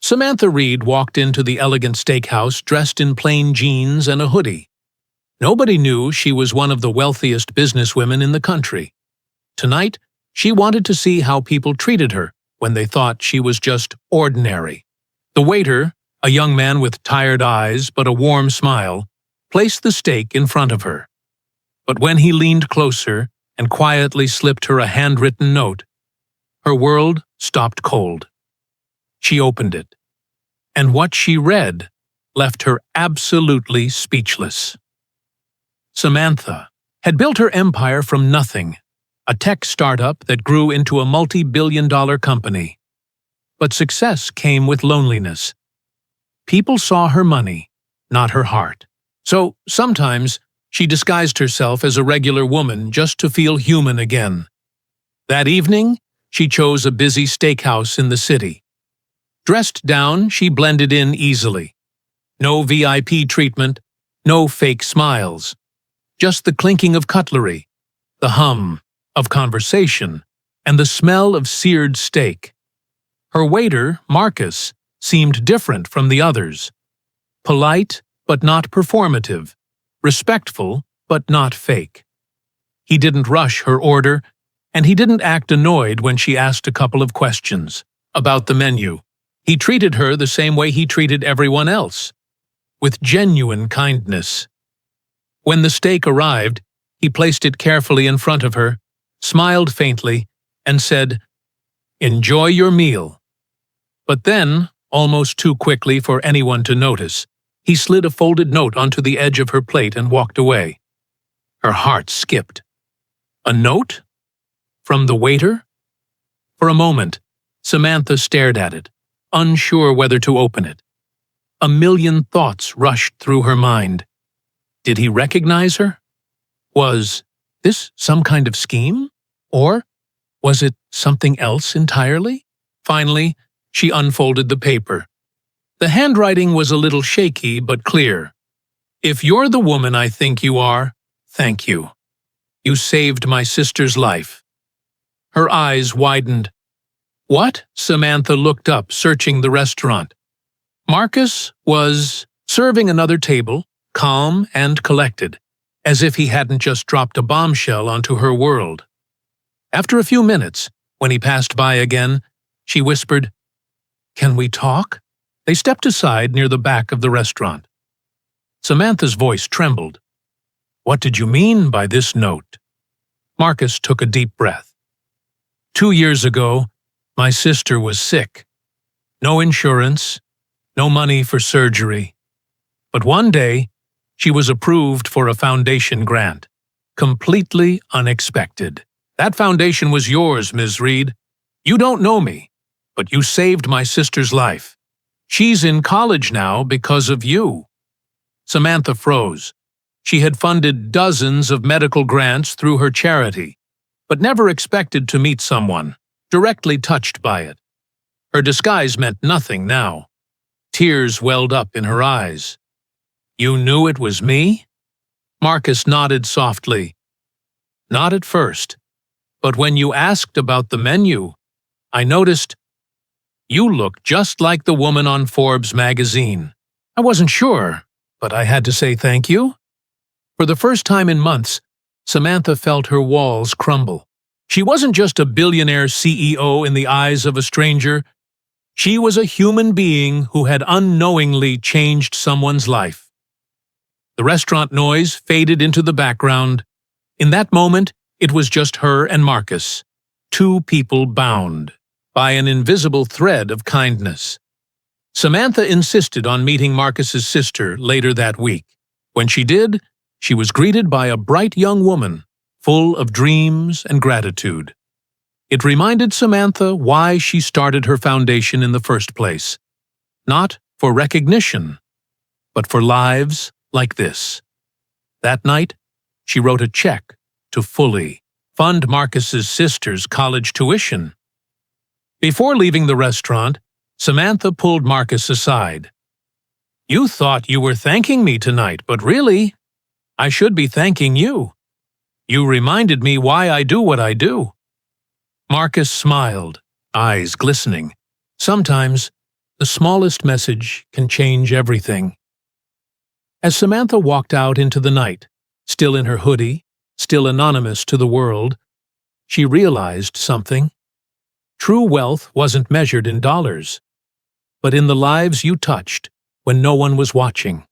Samantha Reed walked into the elegant steakhouse dressed in plain jeans and a hoodie. Nobody knew she was one of the wealthiest businesswomen in the country. Tonight, she wanted to see how people treated her when they thought she was just ordinary. The waiter, a young man with tired eyes but a warm smile, placed the steak in front of her. But when he leaned closer and quietly slipped her a handwritten note, her world stopped cold. She opened it, and what she read left her absolutely speechless. Samantha had built her empire from nothing, a tech startup that grew into a multi-billion-dollar company. But success came with loneliness. People saw her money, not her heart. So sometimes she disguised herself as a regular woman just to feel human again. That evening, she chose a busy steakhouse in the city. Dressed down, she blended in easily. No VIP treatment, no fake smiles. Just the clinking of cutlery, the hum of conversation, and the smell of seared steak. Her waiter, Marcus, seemed different from the others. Polite, but not performative. Respectful, but not fake. He didn't rush her order, and he didn't act annoyed when she asked a couple of questions about the menu. He treated her the same way he treated everyone else, with genuine kindness. When the steak arrived, he placed it carefully in front of her, smiled faintly, and said, "Enjoy your meal." But then, almost too quickly for anyone to notice, he slid a folded note onto the edge of her plate and walked away. Her heart skipped. A note? From the waiter? For a moment, Samantha stared at it, unsure whether to open it. A million thoughts rushed through her mind. Did he recognize her? Was this some kind of scheme? Or was it something else entirely? Finally, she unfolded the paper. The handwriting was a little shaky but clear. "If you're the woman I think you are, thank you. You saved my sister's life." Her eyes widened. "What?" Samantha looked up, searching the restaurant. Marcus was serving another table, calm and collected, as if he hadn't just dropped a bombshell onto her world. After a few minutes, when he passed by again, she whispered, "Can we talk?" They stepped aside near the back of the restaurant. Samantha's voice trembled. "What did you mean by this note?" Marcus took a deep breath. 2 years ago, my sister was sick. No insurance, no money for surgery. But one day, she was approved for a foundation grant. Completely unexpected. That foundation was yours, Ms. Reed. You don't know me, but you saved my sister's life. She's in college now because of you." Samantha froze. She had funded dozens of medical grants through her charity, but never expected to meet someone directly touched by it. Her disguise meant nothing now. Tears welled up in her eyes. "You knew it was me?" Marcus nodded softly. "Not at first, but when you asked about the menu, I noticed you look just like the woman on Forbes magazine. I wasn't sure, but I had to say thank you." For the first time in months, Samantha felt her walls crumble. She wasn't just a billionaire CEO in the eyes of a stranger. She was a human being who had unknowingly changed someone's life. The restaurant noise faded into the background. In that moment, it was just her and Marcus, two people bound by an invisible thread of kindness. Samantha insisted on meeting Marcus's sister later that week. When she did, she was greeted by a bright young woman, full of dreams and gratitude. It reminded Samantha why she started her foundation in the first place. Not for recognition, but for lives like this. That night, she wrote a check to fully fund Marcus's sister's college tuition. Before leaving the restaurant, Samantha pulled Marcus aside. "You thought you were thanking me tonight, but really, I should be thanking you. You reminded me why I do what I do." Marcus smiled, eyes glistening. Sometimes, The smallest message can change everything. As Samantha walked out into the night, still in her hoodie, still anonymous to the world, she realized something. True wealth wasn't measured in dollars, but in the lives you touched when no one was watching.